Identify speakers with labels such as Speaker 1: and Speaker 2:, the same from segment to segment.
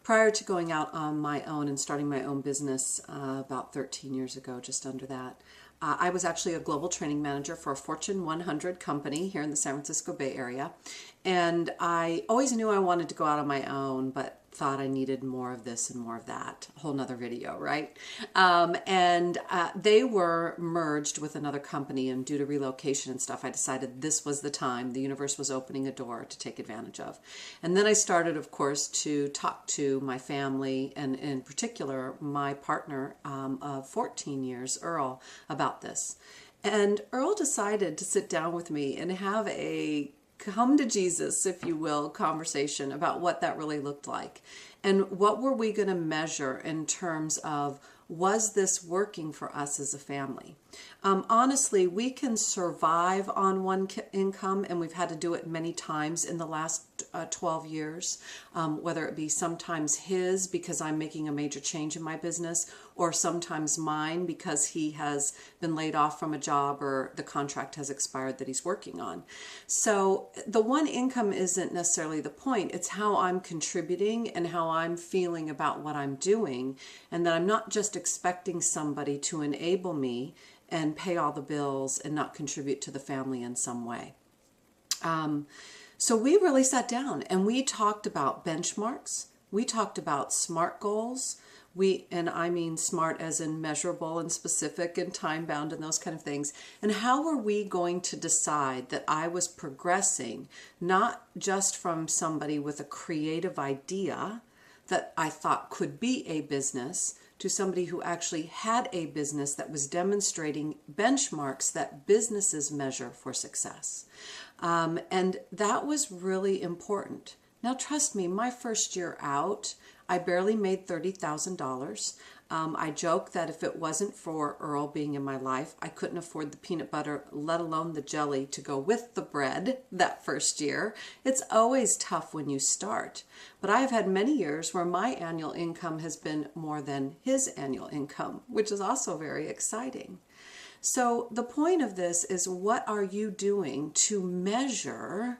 Speaker 1: prior to going out on my own and starting my own business about 13 years ago, just under that, I was actually a global training manager for a Fortune 100 company here in the San Francisco Bay Area. And I always knew I wanted to go out on my own, but thought I needed more of this and more of that. A whole nother video, right? They were merged with another company, and due to relocation and stuff, I decided this was the time. The universe was opening a door to take advantage of. And then I started, of course, to talk to my family, and in particular, my partner of 14 years, Earl, about this. And Earl decided to sit down with me and have a come to Jesus, if you will, conversation about what that really looked like. And what were we going to measure in terms of, was this working for us as a family? Honestly, we can survive on one income, and we've had to do it many times in the last 12 years, whether it be sometimes his because I'm making a major change in my business, or sometimes mine because he has been laid off from a job or the contract has expired that he's working on. So the one income isn't necessarily the point. It's how I'm contributing and how I'm feeling about what I'm doing, and that I'm not just expecting somebody to enable me and pay all the bills and not contribute to the family in some way. So we really sat down and we talked about benchmarks. We talked about SMART goals. And I mean SMART as in measurable and specific and time-bound and those kind of things. And how were we going to decide that I was progressing, not just from somebody with a creative idea that I thought could be a business, to somebody who actually had a business that was demonstrating benchmarks that businesses measure for success. And that was really important. Now, trust me, my first year out, I barely made $30,000. I joke that if it wasn't for Earl being in my life, I couldn't afford the peanut butter, let alone the jelly to go with the bread that first year. It's always tough when you start. But I have had many years where my annual income has been more than his annual income, which is also very exciting. So the point of this is, what are you doing to measure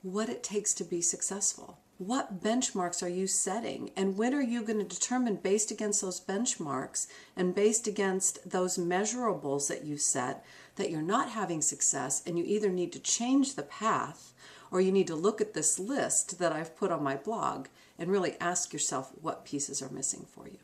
Speaker 1: what it takes to be successful? What benchmarks are you setting? And when are you going to determine, based against those benchmarks and based against those measurables that you set, that you're not having success and you either need to change the path or you need to look at this list that I've put on my blog and really ask yourself what pieces are missing for you?